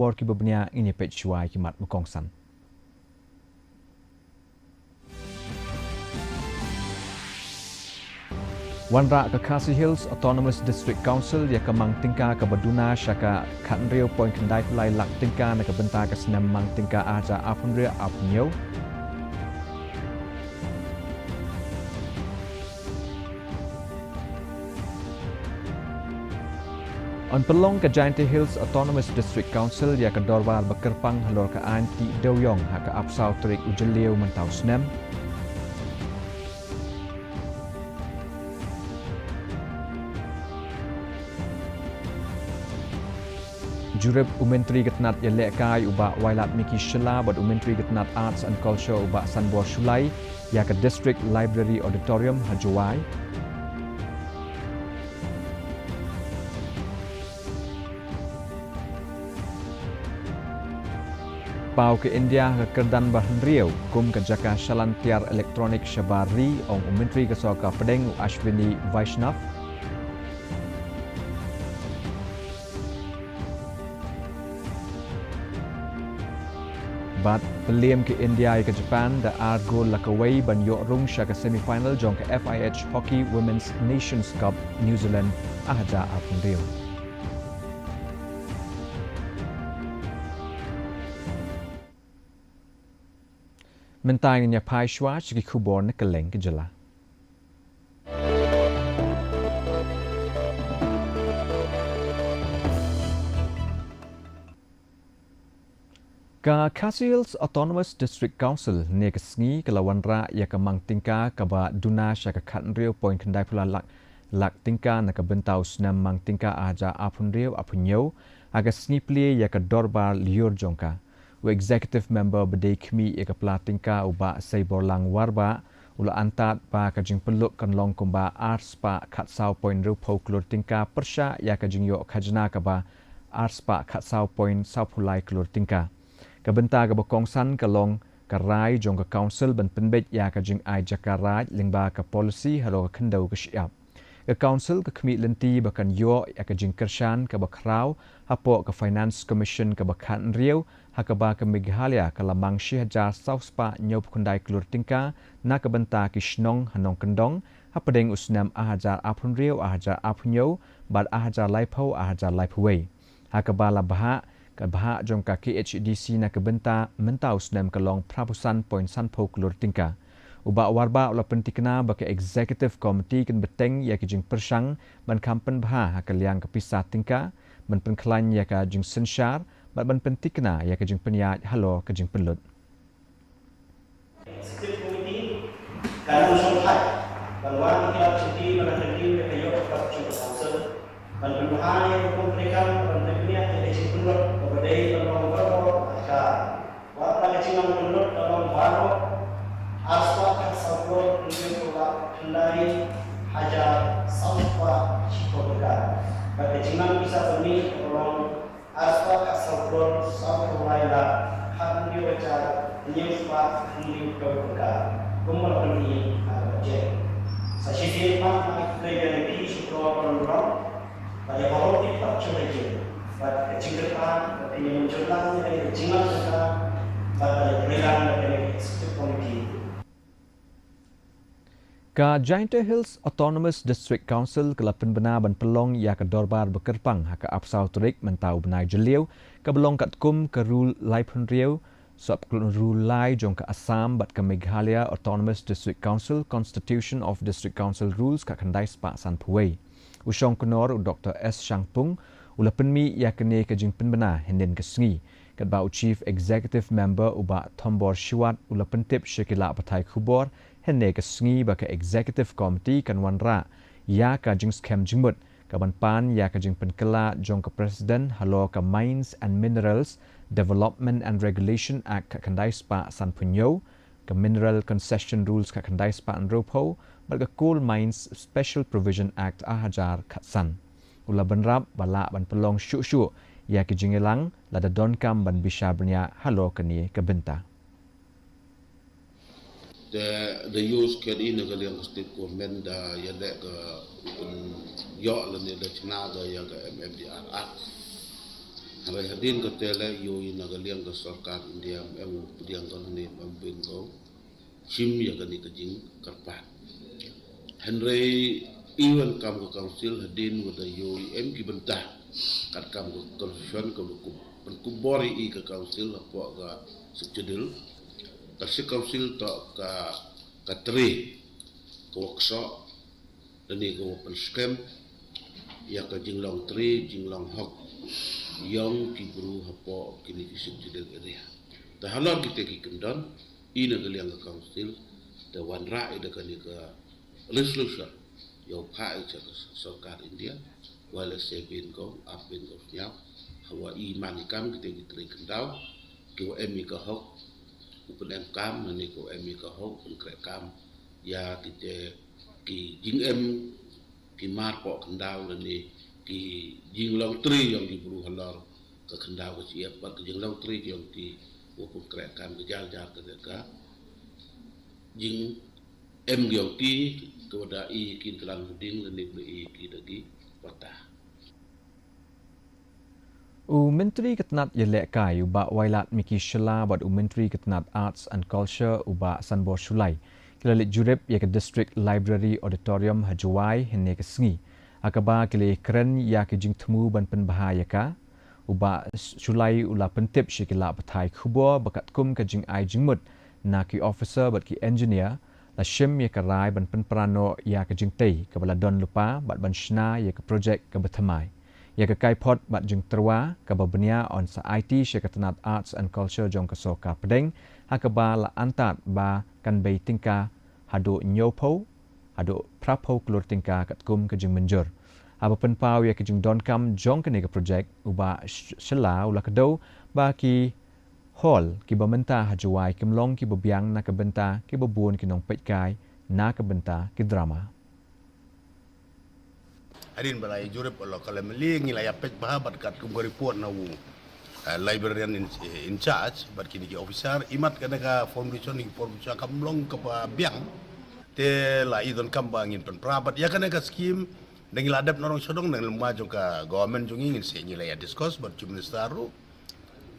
War ki babnya ini pechuai ki mat mukongsan. Wanra ke Khasi Hills Autonomous District Council ya ke mang tingka ke baduna syaka kanrio point kendai kulai lak tingka na ke bentar ke senam mang tingka aja apunria apunyo. On pelong ke Giant Hills Autonomous District Council ya ke dorwar bekerpang halor ke anti doyong ha ke apsau terik ujeliu mentau senam. Jurib Umentri Getnat Yalekai ubak Wailat Miki Shela bad Umentri Getnat Arts and Culture ubak Sanbor Shulai ya ke District Library Auditorium Hajuai. Pau ke India ke Kerdan Bahan Riau kum ke Jaka Shalan Tiar Elektronik Shabari ong Umentri ke Soka Pedeng Ashwini Vaishnav. Bat pelim ke India ke Japan da argo lakaway ban yok rung sya ke semifinal jong ke FIH Hockey Women's Nations Cup New Zealand ahaja apun rio. Mentangnya pai shwa chiki kubor ne keleng ke jela. Ka Khasi Hills Autonomous District Council ne kesngi kelawan ra ya ke mang tingka ka ba duna sya ke kanrio point kendai pula lak tingka na ke bentau senam mang tingka aja apun rio apunyo aga sngi plie ya ke dorbar liur jongka. U executive member bedai kmi ya ke pla tingka uba seibor lang warba ula antat ba ka jing peluk kan long kumba ars pa khatsau point ru pau klur tingka persya ya ke jing yo khajna ka ba ars pa khatsau point saupulai klur tingka. Kabenta ka bokongsan kalong karai jong ka council ban penbet ya ka jing ai jakarai lingba ka policy halo ka kendau ka syiap. Ka council ka kemi lenti bakan yo ya ka jing kershan ka bakrau hapo ka finance commission ka bakan riau hakaba ka Meghalaya ka lamang syihajar sauspa nyop kundai kelur tingka na ka benta ki shnong hanong kendong hapadeng usnam ahajar apun riau ahajar apunyo bad ahajar laipau ahajar laipuwei. Hakaba la bahak bahak jong ka KHDC na kebenta mentau senam kelong prapusan poin sanpo kelur tingka. Ubak warba ula pentikna baka executive committee kan beteng ya ke jing persang ban kampen bahak ha liang kepisah tingka ban penklan ya ke jing sensyar ban pentikna ya ke jing peniat halo ke jing pelut. Executive committee kan usung hai ban wan kita cuti ban terdi ke yo ka council ban penbahan yang memberikan ban peniat ya jing pelut dari tolong baru ka wala kecil menurut tolong baru aswa kan sablo ini pula kendari hajar sampa cikoga bagi jiman bisa beri tolong aswa kan sablo sampa laila kan dia baca nyempa ini cikoga kumul ini je sasih pak kerja di sutro orang pada orang tidak curiga pada kecingkepan ini munculkan dari jimat kita pada peran dari executive committee. Ka Giant Hills Autonomous District Council kelapan benar ban pelong ya ke dorbar bekerpang ha ke apsau terik mentau benai jeliu ke belong kat kum ke rule laipun riau sub rule lai jong ke Assam bat ke Meghalaya Autonomous District Council Constitution of District Council Rules ka kendai spak san puwei. Usong kenor Dr. S. Shangpung ula penmi ya kene ke jing penbena henden ke sengi kat bau chief executive member uba Thombor Shiwat ula pentip syekila patai khubor henne ke sengi ba ke executive committee kan wanra ya ka jing scam jingmut ka ban pan ya ka jing penkela jong ke president halo ka Mines and Minerals Development and Regulation Act ka kandai spa san punyo ka Mineral Concession Rules ka kandai spa an ropo ba ka Coal Mines Special Provision Act ahajar khatsan ula benrap bala ban pelong syuk-syuk ya ke jingelang lada donkam ban bisa bernya halo keni ke benta. The use can in the liang state government da ya le ga yo la ni da china da ya ga MMDR Hari hadin ka tele yo inagaliang ka sarkar India ang pudiang ka ni pambin ko chim ya ka ni kajing karpat. Henry iwan kam ka council hadin wada yo em ki bentah kat kam ka constitution ka lukup penkubori i ka council apa ka sekjedil kasi council to ka tri ka workshop dan ni ka open scam ya ka jinglong tri jinglong hok yang kibru hapo kini kisik jidel area. Dah halal kita kikendon ina galiang ka council da wan ra ida kani ka resolution yo pa ija ka sarkar India wala sebin ko apin ko nya hawa i manikam kita kitri kendau ki emi ka hok upun em kam nani ko emi ka hok un kre kam ya kita ki jing em ki mar po kendau nani ki jinglong tri yang diburu halar ke kendau ke siap bat ke jinglong tri yang di wapun kerekan ke jar-jar ke deka jing em yang ki kepada i kintelan huding dan dibeli ki dagi patah. Menteri Ketenat Yelek Kai uba wailat Miki Shela buat Menteri Ketenat Arts and Culture uba Sanbor Shulai kilalit jurip ya ke District Library Auditorium Hajuai hene ke Sengi akaba kile keren ya ke jing temu ban penbahaya ka uba Shulai ula pentip shikila patai kubo bakat kum ke jing ai jingmut na ki officer bat ki engineer la shim ya ke rai ban penprano ya ke jing tei kabala don lupa bat ban shna ya ke project ke betamai ya ke kai pot bat jing terwa ke babenia on sa IT Ketenat Arts and Culture jong ke soka pedeng hakaba la antat ba kan bei tingka hado nyopo hado prapo klur tingka kat kum ke jing menjur aba penpau ya ke jing don kam jong ke nega project uba shela ula kedau ba ki hall ki bamenta hajuai kimlong ki bebiang na ke benta ki bebun ki nong pet kai na ke benta ki drama Adin balai jurip Allah kalau meli ngilai pek bahabat kat kumbar report na librarian in charge bat kini ki officer imat kana ka foundation ni foundation kamlong ke biang te la idon kambangin pen prabat ya kana ka scheme dengan ladap norong sodong dengan lemah juga government juga ingin se ngilai discuss bat ministerial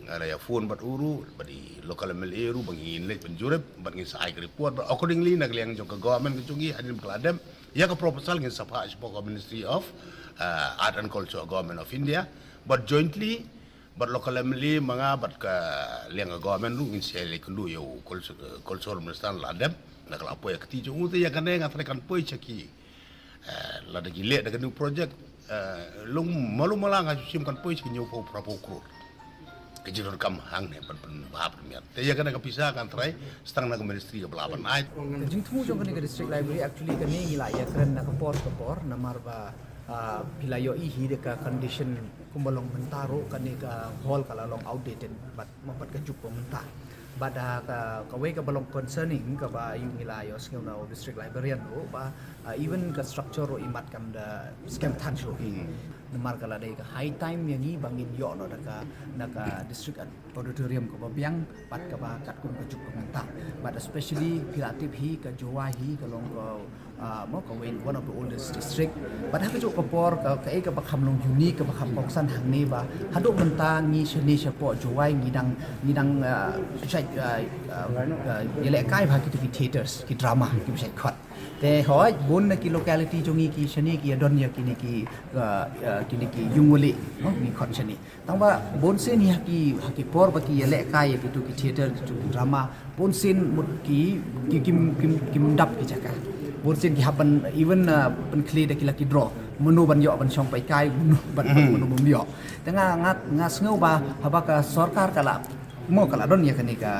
ada ya phone bat uru bat di local MLA uru bangin le penjurip bat ngin sai report accordingly nagliang juga government kejungi adin keladem ya ke proposal ngin sapa sebagai Ministry of Art and Culture Government of India but jointly but local MLA mga bat ka liang government ru ngin se le kundu yo culture minister ladem nak lapo ya keti jungu te ya kana ngatrekan poi ceki la de gile de new project long malu malang sim kan poi ceki nyopo prapo kror kejiron kam hang ne ban bahap miat te ya kana kapisa kan trai stang na ministry ke belaban ai jing temu jong kana district library actually kana ngila ya kren na kapor na marba pilayo i hi de ka condition kumbalong mentaro kana ka hall kala long outdated but mapat ka jupo mentah bada ka we ka balong concerning ka ba yung ngila yo skill na district librarian ro ba even ka structure ro imat kam da scam tan ro namar kala dai ka high time yang ni bangin yo no naka district auditorium ko biang pat ka ba kat kun ka juk menta but especially creative hi ka jowa hi ka long ko mo ka one of the oldest district but ha ka juk ka por ka ka ba kham long unique ka ba kham boksan hang ni ba hadu menta ngi sheni shapo jowa ngi dang sai yele kai ba ki theaters ki drama ki sai khot te hoi bun na ki locality jongi ki shani ki don ya kini ki yunguli no mi khot shani tangba bon sen ya ki por ba ki yele kai ki tu ki theater tu drama bon sen mut ki kim dap ki jaka bon sen ki happen even pen kli da ki la ki draw menu ban yo ban chong pai kai menu bum yo tanga ngat ngau ba haba ka sarkar kala mo kala don ya kanika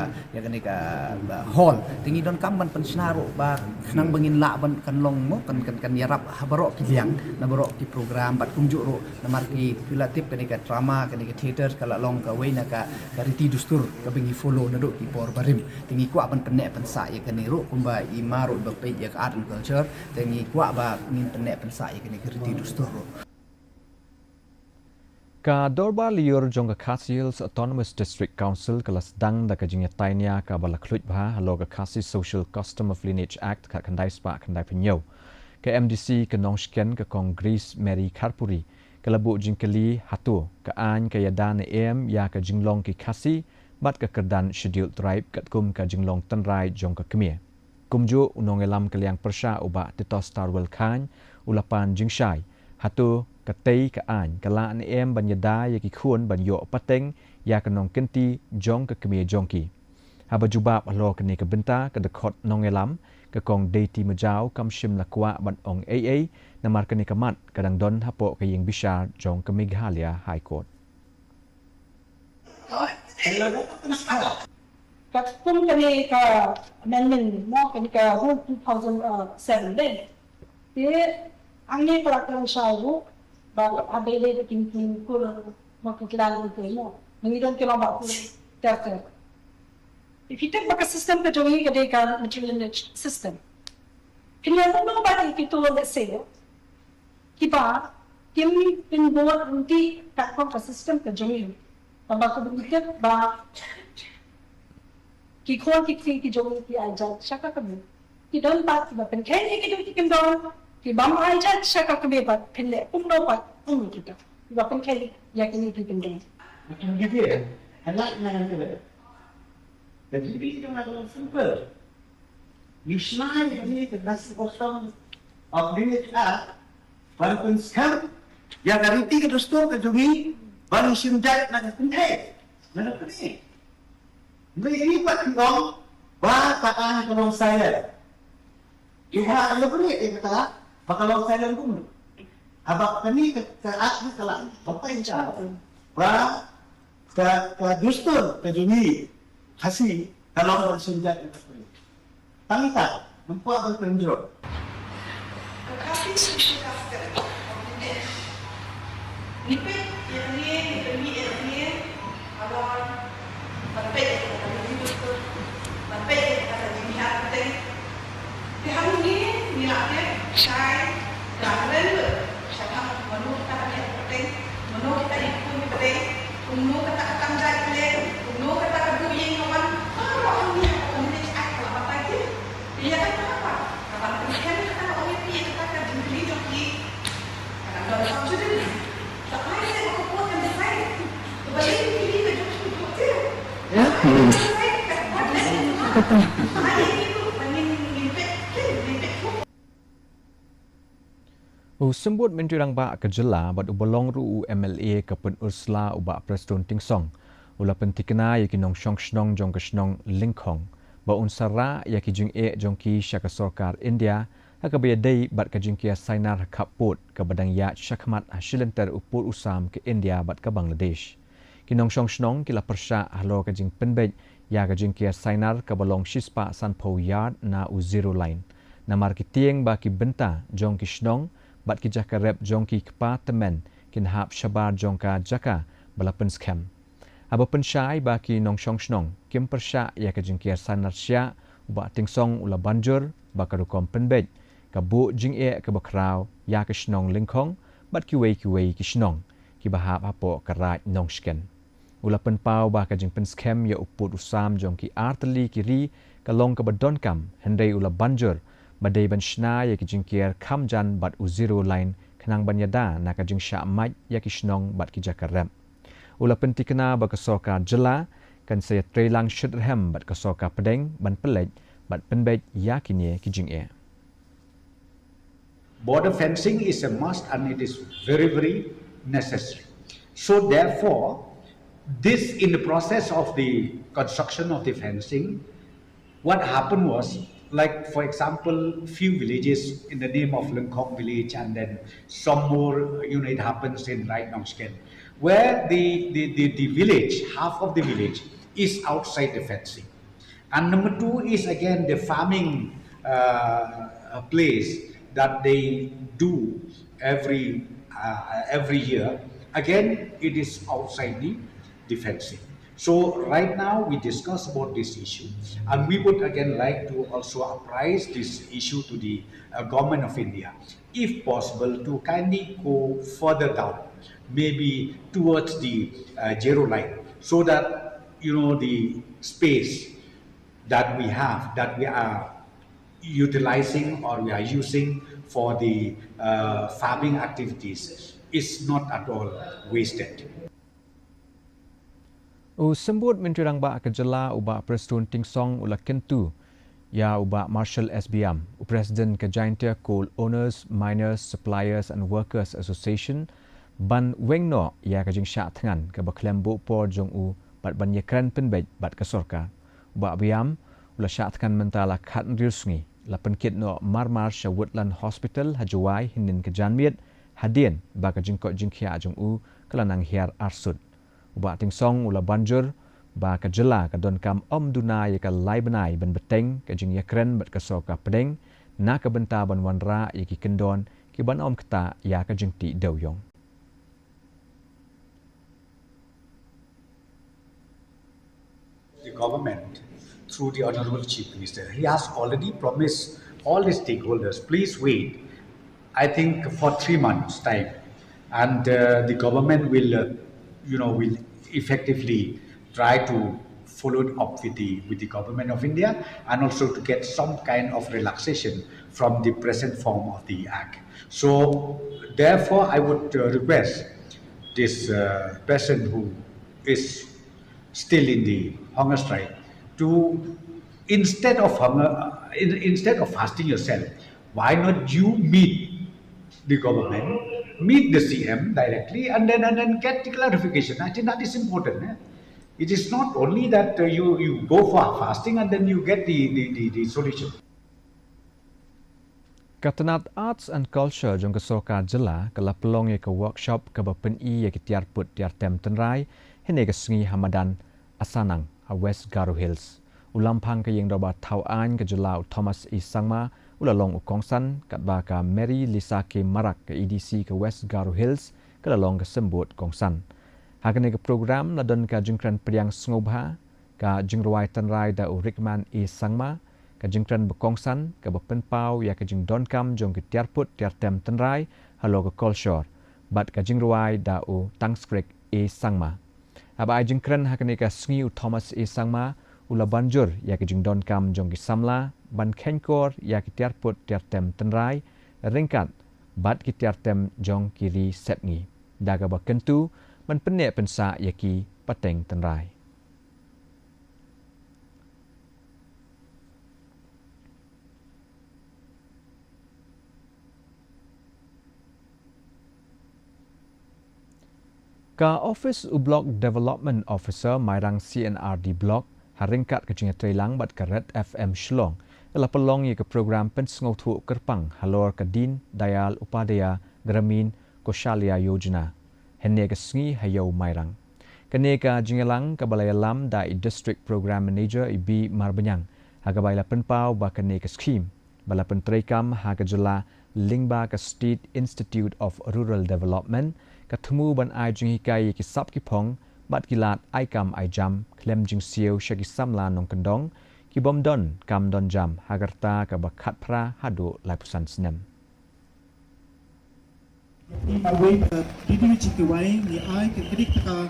hall tingi don kam ban pensnaru ba nang bangin la ban kan long mo kan yarap habarok ki liang na barok ki program bat kumjuk ro na marki pilatip kanika drama kanika theater kala long ka we na ka riti dustur ka bengi follow na do ki por barim tingi kwa ban penek pensa ya kaniru kumba imaro ba pe ya art and culture tingi kwa ba ngin penek pensa ya kanika riti dustur ro Ka dorba liur jong ka Khasi Autonomous District Council kelas dang da ka jingya tainia ka bala khluj bha halo ka Khasi Social Custom of Lineage Act ka kandai spa kandai penyo. Ka MDC ka nongshken ka Congress Mary Kharpuri Kalabu jingkeli hatu ke an ke yadan em ya ke jinglong ki Khasi bat ke kerdan scheduled tribe kat kum ke jinglong tenrai jong ke kemia. Kumju unong elam keliang persya uba titos tarwel khan ulapan jingshai hatu ke tei ke an kala an em banyada ya ki khun banyo pateng ya ke nong kenti jong ke kemia jongki. Haba jubab lo ke ni ke benta ke dekot nong elam ke kong deiti majau kam shim lakwa ban ong AA namar ke ni ke mat kadang don hapo ke ying bishar jong ke Meghalaya High Court. Katong kani ka amendment mo kani ka rule 2007 din. Di ang ni pelakon syawu ba abele de king kul makikilala ko mo. Nangidon kilo ba ko data. If you take back a system ka jongi ka de ka material system. Kanya mo ba ito let's say kiba kim pinbol unti ka ko system ka jongi. Ba ko dito ba ki khon ki jongi ki aja shaka kami ki don ba ki ba pen kene ki don ki don ki bam aja shaka kami ba pille umno ba kita ki ba pen kene ya ki don Gitu ya. Anak nanti le. Dan jadi kita nak simple. Mishnah ini terdas kosong of this act. Walaupun sekarang yang nanti kita stop ke jongi baru simjat nak penting. Mana penting? Ini buat ngom, bah kata kalau saya, kita ada beri kata, kalau saya pun, abang kami ke aku kalau apa yang cakap, bah ke dustur ke dunia, Khasi kalau bersenjat itu beri, tangkap, membuat berpenjuru. Khasi sudah kata, nipet ini, awal berpikir. Saya dah lalu, saya menurut kata penting, menurut kita ikut penting, menurut kata kamzat penting, menurut kata kebuyin kawan, kalau ini orang ini cakap apa lagi, dia kata apa? Kapan penting kata orang ini kata jumlah joki, kadang kadang sudah ni, tak payah saya mau buat yang lain, kembali ini joki joki, ya, saya kata, Sembut mentirang ba kejela bat ubolong ru MLA kapun Ursula uba Preston Tingsong. Ula pentikna yaki nong shong shnong jong keshnong Linkhong. Ba unsara yaki jing jongki syaka sorkar India hakabaya day bat kajing kia sainar kaput ke badang ya syakmat hasilenter upur usam ke India bat ke Bangladesh. Kinong shong shnong kila persya halo kajing penbej ya kajing kia sainar ke balong shispa sanpo yard na u0 line. Namar ki tieng ba ki benta jong ki shnong bat ki jaka rep jongki kepa temen kin hap syabar jongka jaka balapen scam. Aba pensyai baki nong shong shnong kim persya ya ke jingkiar sanar sya uba tingsong ula banjur baka rukom penbej ka bu jing ke bakrau ya ke shnong Linkhong bat ki wei ki shnong ki bahap hapo karai nong sken. Ula penpau baka jing pen scam ya uput usam jongki arteli kiri kalong ke badon kam hendai ula banjur badai ban shna ya ki jingkiar kamjan bat u0 line kenang banyada na ka jing sya maj ya ki shnong bat ki jakarem. Ula pentikna ba ka soka jela kan saya trelang shudhem bat ka soka pedeng ban pelej bat penbej ya kini ki jing Border fencing is a must and it is very, very necessary. So therefore, this in the process of the construction of the fencing, what happened was, like for example, few villages in the name of Linkhong village and then some more, it happens in Right Nongsken, where the village, half of the village is outside the fencing. And number two is again the farming place that they do every year. Again, it is outside the fencing. So right now we discuss about this issue, and we would again like to also apprise this issue to the government of India, if possible, to kindly go further down, maybe towards the zero line, so that the space that we have, that we are utilizing or we are using for the farming activities is not at all wasted. Sembut Menteri Rangba Kejala ubah Presiden Tingsong ula kentu ya ubah Marshal SBM, Presiden Kejaintia Coal Owners, Miners, Suppliers and Workers Association ban wengno ya kajing syak tengan ke baklembu por jong u bat ban yekran penbej bat kesorka. Ubah biam ula syak tengan mentala khat nrilsungi la penkit no marmar Woodland Hospital hajuai hinin kejanmiet hadien ba kajing kok jingkhia jong u kelanang hiar arsud. Ubah Tingsong ula banjur ba kejela ka don kam om duna ya ka lai benai ban beteng ka jing ya kren bat ka soka pedeng na ka benta ban wanra ya ki kendon ki ban om kata ya ka jing ti doyong. The government through the Honorable Chief Minister, he has already promised all the stakeholders, please wait, I think for 3 months time, and the government will will effectively try to follow up with the government of India, and also to get some kind of relaxation from the present form of the act. So therefore I would request this person who is still in the hunger strike to, instead of fasting yourself, why not you meet the government, meet the CM directly, and then get the clarification. I think that is important. It is not only that you go for fasting and then you get the solution. Katanat Arts and Culture jong kesoka jela kala pelong ya ke workshop ke bapen i ya ke tiar put tiar tem tenrai hene ke sengi Hamadan Asanang a West Garo Hills. Ulampang ke yang doba tau an ke jela Thomas I Sangma ulalong ukongsan kat ba ka Mary Lisa ke Marak ke EDC ke West Garo Hills ke lalong ke sembut kongsan. Hakane ke program ladon ka jingkran priang sngobha ka jingruai tenrai da Urikman I Sangma ka jingkran bekongsan ka bepenpau ya ka jing donkam jong ke tiarput tiar tem tenrai halo ke kolshor bat ka jingruai da u tangskrek E Sangma. Aba jingkran hakane ka sngi u Thomas E Sangma ula banjur ya ke jing donkam jong ke samla ban kenkor ya ke tiarput tiar tem tenrai ringkat bat ke tiar tem jong kiri setngi daga bakentu man penek pensa ya ki pateng tenrai. Ka Office u Block Development Officer Mairang CNRD Block haringkat ke jinga Trailang bat ke Red FM Shlong ela pelong ye ke program pensngau thu kerpang halor ke Din Dayal Upadaya Gramin Koshalya Yojana henne ke sngi hayo Mairang kene ka jingalang ke balai lam dai District Program Manager Ibi Marbanyang haga baila penpau ba kene ke scheme bala pentreikam haga jela lingba ke State Institute of Rural Development katemu ban ai jing hikai ki sap ki phong bat kilat ai kam ai jam klem jing sieu shaki samla nong kendong ki bom don kam don jam hagarta ka bakhat pra hadu lai pusan snem away didi chiki wai ni ai ke kedik ka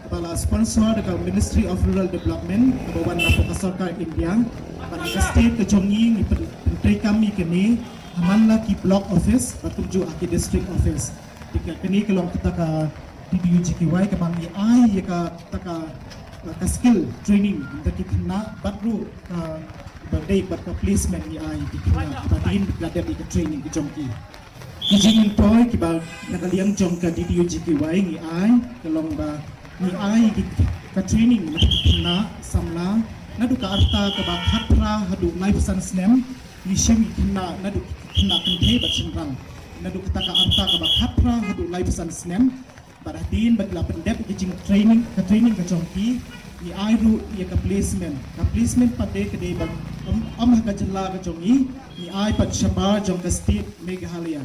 bala sponsor ka Ministry of Rural Development bawan na ka sarkar India ban ka state ke jongi ni pentri kami kini amanla ki block office batuju aki district office kini kelong kita ka DDUGKY ke bangi ai ya ka skill training untuk kita baru berdaya pada placement ni ai kita batin berada di training di jongki kijing toy kiba nakaliang jong ka DDUGKY ni ai kelong ba ni ai ka training kita samla nadu ka arta ka ba khatra hadu life snem ni shimi kita nadu kita kenthe bat senrang nadu kita ka arta ka ba khatra hadu life snem baratin bagla pendep kijing training ka jongki ni airu ya ka placement pada ke de bag ka jela ka jongi ni ai pat shabar jong ka state Meghalaya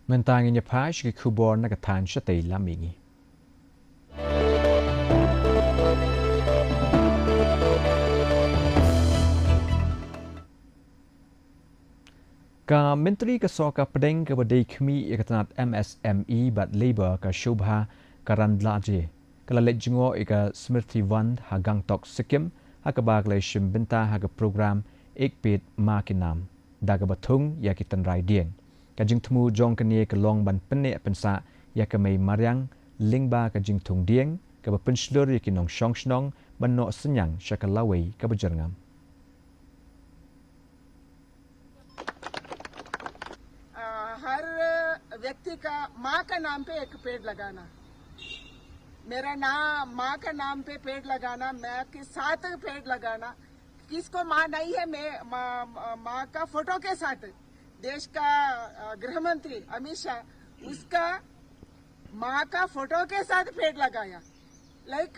mentang inya pash ki kubor na ka tan shatei lamingi ka menteri ke soka pedeng ke badai kmi ikatanat MSME bat labor ka shubha karandlaje kala lejingo ika smriti wand ha gangtok sikkim ha ka baglai shimbinta ha ka program ekpit makinam daga batung ya kitan rai dieng kajing temu jong kenie kelong ban penek pensa ya kemei mariang lingba kajing tung dieng ke penslur ya kinong shong shnong ban no senyang syakalawei ke bejerngam. हर व्यक्ति का माँ का नाम पे एक पेड़ लगाना, मेरा नाम माँ का नाम पे पेड़ लगाना, माँ के साथ पेड़ लगाना, किसको माँ नहीं है मैं माँ का फोटो के साथ देश का गृह मंत्री अमित शाह उसका माँ का फोटो के साथ पेड़ लगाया। लाइक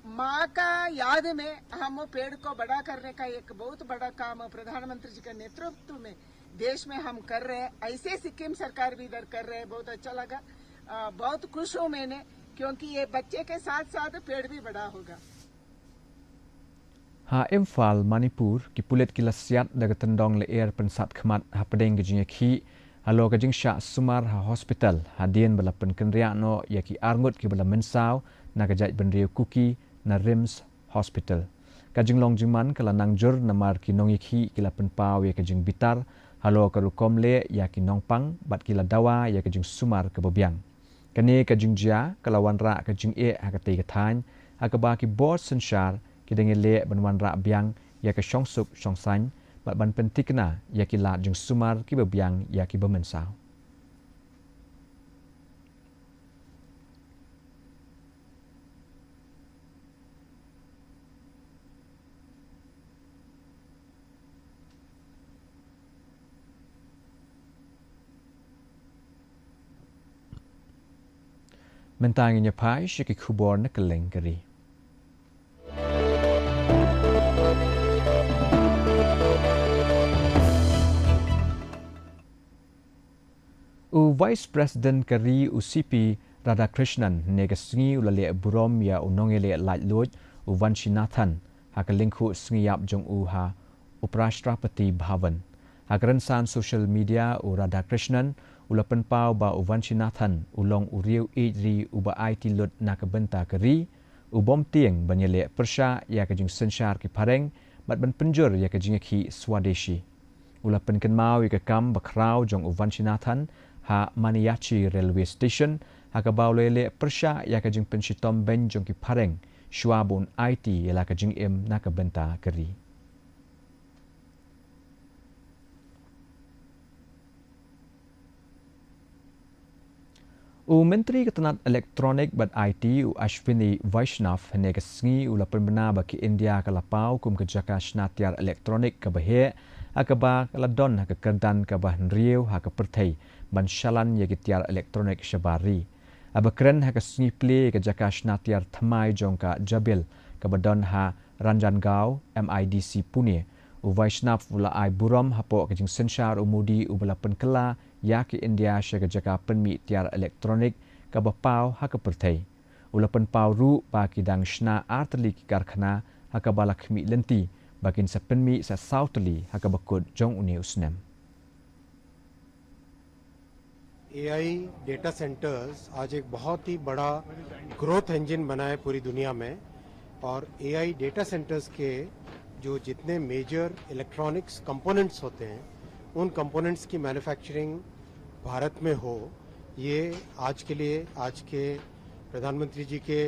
माँ का याद में हम पेड़ को बड़ा करने का एक बहुत बड़ा काम प्रधानमंत्री जी के नेतृत्व में देश में हम कर रहे हैं। ऐसे सिक्किम सरकार भी इधर कर रहे हैं, बहुत अच्छा लगा, बहुत खुश हूँ मैंने, क्योंकि ये बच्चे के साथ साथ पेड़ भी बड़ा होगा। Ha Imphal Manipur ki pulet ki lasiat daga tendong le air pensat khmat ha pedeng ke jing khi halo ke jing sha sumar ha hospital hadien bala pen kenria no ya ki arngut ki bala mensau na ka jai benriu kuki na rims hospital ka jing long jingman kala nang jur na mar ki nong khi ki la pen pau ya ke jing bitar halo ka rukom le ya ki nong pang bat ki la dawa ya ke jing sumar ke bobiang kani ka jing jia kala wan ra ka jing e ha ka te ka than ha ka ba ki board senshar ki dengan le banwan ra biang ya ke shong suk shong san bat ban pentikna ya ki la jung sumar ki bebiang ya ki bemensau mentang nya pai shiki khubor na keleng kari Vice President Kari UCP Radhakrishnan negasngi ulale burom ya unongele laitloj Vanchinathan hakalingku sngiap jong ha Uprashtrapati Bhavan hakransan social media Radhakrishnan ulapan pau ba Vanchinathan ulong uriu ri uba IT lot nakabenta kari ubom tieng banyele persha ya kajing senshar ki pareng bat ban penjur ya kajing ki swadeshi ulapan kenmau ya kam bakrau jong Vanchinathan ha Maniachi railway station hakabau lele persha ya kajing penshitom ben jong ki pareng shwabun IT ya kajing em nakabenta kari Menteri Ketenat Elektronik bat IT Ashwini Vaishnav negasngi ulapan bena baki India kalapau kum kejaka snatiar elektronik kabahe akaba kaladon hakakerdan kabah nriu hakaperthai ban shalan yagitiar elektronik shabari abakren hakasngi ple kejaka snatiar thamai jongka jabil kabadon ha Ranjangau MIDC Pune Vaishnav ula ai buram hapo kejing senshar umudi ubalapan kela ya ki India syagajaka penmi tiar elektronik kabapau hakaperthai ulapan pau ru ba kidang shna artli ki karkhana hakabalak mi lenti bakin sa penmi sa sautli hakabakut jong uni usnem AI data centres आज एक बहुत ही बड़ा growth engine बना है पूरी दुनिया में और AI डेटा सेंटर्स के जो जितने मेजर इलेक्ट्रॉनिक्स कंपोनेंट्स होते हैं उन कंपोनेंट्स की मैन्युफैक्चरिंग भारत में हो ये आज के लिए आज के प्रधानमंत्री जी के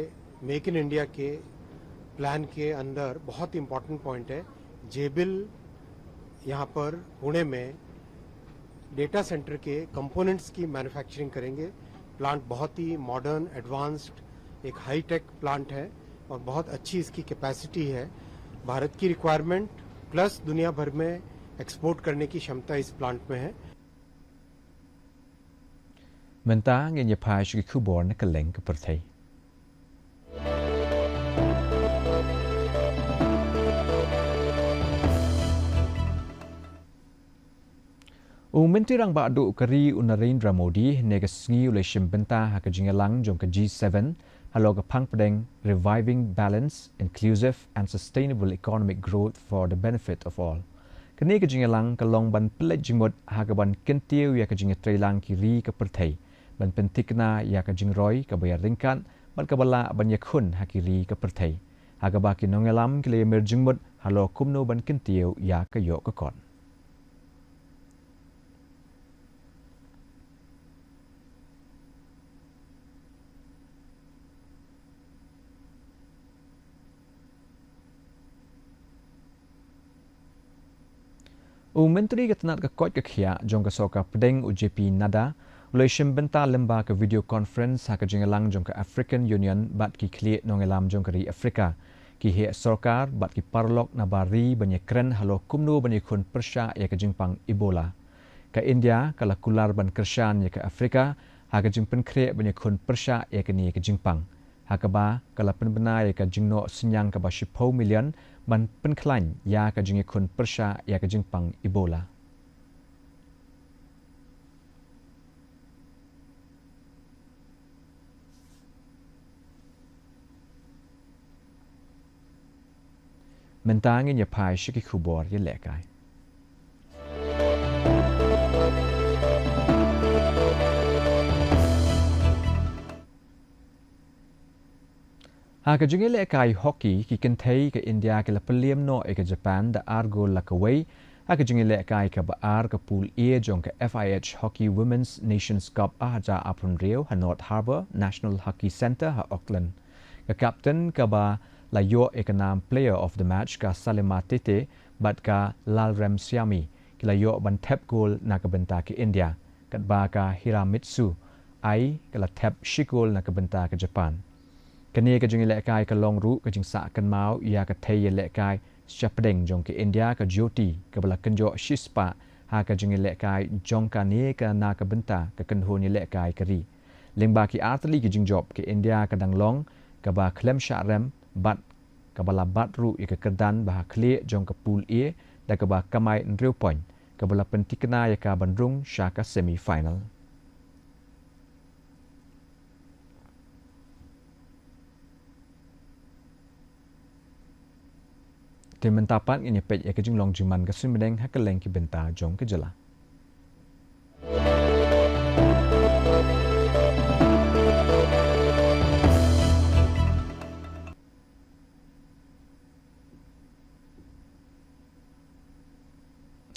मेक इन इंडिया के प्लान के अंदर बहुत इम्पोर्टेंट पॉइंट है। जेबिल यहाँ पर पुणे में डेटा सेंटर के कंपोनेंट्स की मैन्युफैक्चरिंग करेंगे। प्लांट बहुत ही मॉडर्न एडवांस्ड एक हाई टेक प्लांट है और बहुत अच्छी इसकी कैपेसिटी है। भारत की रिक्वायरमेंट प्लस दुनिया भर में एक्सपोर्ट करने की क्षमता इस प्लांट में है। Mentang ngenya pai shiki khubor na kaleng kaperthai Menteri rang ba'du kari Narendra Modi negasngi ulai shimbenta hakajingalang jong ka G7 halo ka pang pedeng reviving balanced inclusive and sustainable economic growth for the benefit of all kani kajingalang kalong ban pelet jingmot hagaban kentiu ya kajingatrailang kiri kaperthai ban pentikna ya kajing roy kabaya ringkan ban kabala ban yakhun hakiri kaperthai hagaba kinongelam kile merjingmot halo kumno ban kentiu ya kayo kakon Menteri ketenat ke kot ke khia jong ke soka pedeng UJP nada ulai benta lemba ke video conference ha ke jengelang jong ke African Union bat ki kli nongelam jong ke ri Afrika ki he sorkar bat ki parlok na bari banyekren halo kumno banyekun persya ya ke jingpang Ebola ke India kala kular ban kersyan ya ke Afrika ha ke jingpen kre banyekun persya ya ke ni ke jingpang ha ke ba kala penbena ya ke jingno senyang ke ba 10 million ban penklan ya ke jingikun persya ya ke jingpang Ebola. Mentangin ya pai shiki kubor ya lekai. Ha ke jingi lekai hockey ki kentai ke India ke la peliam no ke Japan da argo la kawai ha ke jingi lekai ke baar ke pool A jong ke FIH Hockey Women's Nations Cup aja apun Rio ha North Harbour National Hockey Centre ha Auckland. Ke captain ke ba la yo ekanam player of the match ka Salima Tete bat ka Lalrem Siami ke la yo ban tap goal na ke benta ke India kat ba ka Hiramitsu ai ke la tap shigol na ke benta ke Japan. Kini ke jingi lekai ke long ru ke jing sa kan mau ia ke thai lekai Shapdeng jong ke India ke Jyoti ke bala kenjo Shispa ha ke jingi lekai jong ka ni ke na ke benta ke kenho ni lekai ke ri. Lengba ki atli ke jing job ke India ke dang long ke ba klem sharem bat ke bala bat ru ke kedan ba kle jong ke pool A da ke ba kamai nreu point ke bala pentikna ya ka bandrung syaka semi final. Temen tapan ini pej ya ke jing long jiman ke sumedeng ha ke leng ki benta jong ke jela.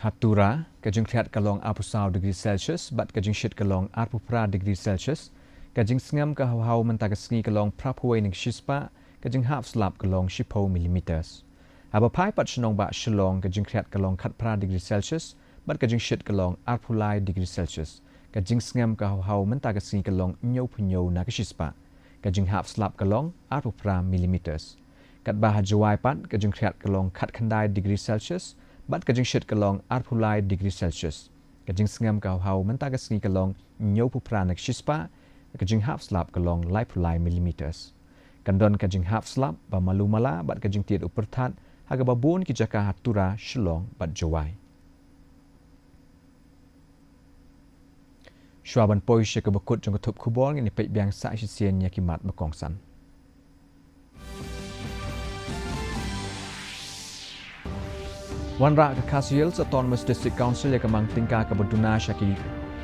Hatura ke jing khiat ke long apusau degree Celsius bat ke jing shit ke long arpupra degree Celsius ke jing sngam ke hau menta ke sngi ke long prapuai ning shispa ke jing half slap ke long 10 millimeters. Aba pai pat shnong ba shlong ke jing khiat ke long khat pra degree Celsius bat ke jing shit ke long arpulai degree Celsius ke jing sngam ke hau menta ke sngi ke long nyau punyo na ke shispa ke jing half slap ke long arpupra millimeters. Kat ba hajwai pat ke jing khiat ke long khat khandai degree Celsius bat ke jing shit ke long arpulai degree Celsius ke jing sngam ke hau menta ke sngi ke long nyau pupra na ke shispa ke jing half slap ke long laipulai millimeters. Kandon ke jing half slap ba malumala bat ke jing tiet upertat haga babun ki jaka hatura shlong bat jawai. Shwaban poi she ke bekut jong ketup kubol ngini pek biang sa sien ya kimat bekongsan. Wanra ke Khasi Autonomous District Council ya kemang tingka ke berduna syaki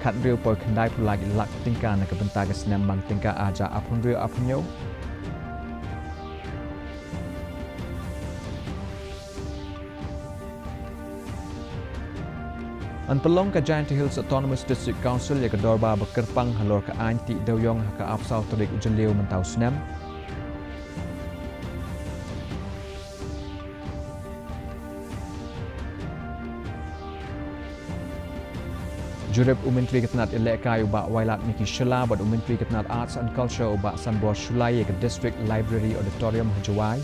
kat real poi kendai pulagi lak tingka na ke benta ke senam mang tingka aja apun real apunyo. An pelong ke Giant Hills Autonomous District Council ya ke dorba bekerpang halor ke anti doyong ke apsau terik ujan leu mentau senam. Jurep Menteri Ketenat Elekai ubak Wailat Miki Shela bad Menteri Ketenat Arts and Culture ubak Sanbor Shulai ya ke District Library Auditorium Hajawai.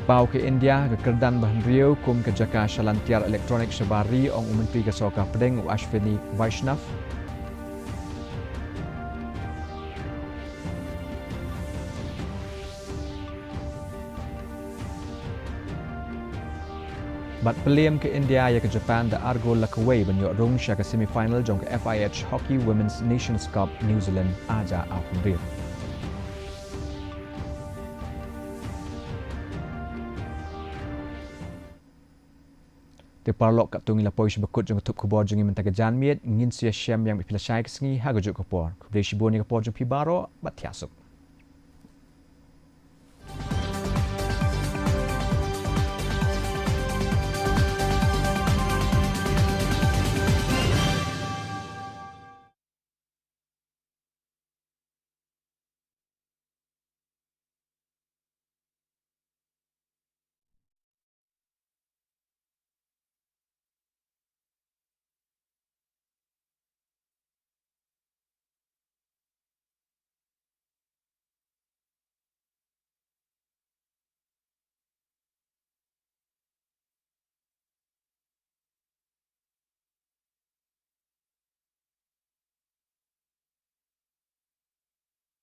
Pau ke India ke Kerdan Bahan Rio kum ke Jaka Shalantiar Elektronik Syabari ong Menteri ke Soka Pedeng u Ashwini Vaishnav. Bat peliam ke India ya ke Japan da argo lakaway banyok rung sya ke semifinal jong ke FIH Hockey Women's Nations Cup New Zealand aja apun rir. Te parlok kat tungi lapoi sebekut jong tup kubor jong menta ke janmiet ngin sia syam yang pilasai ke sengi ha gojuk kapor. Kubdei shiboni kapor jong pibaro bat tiasuk.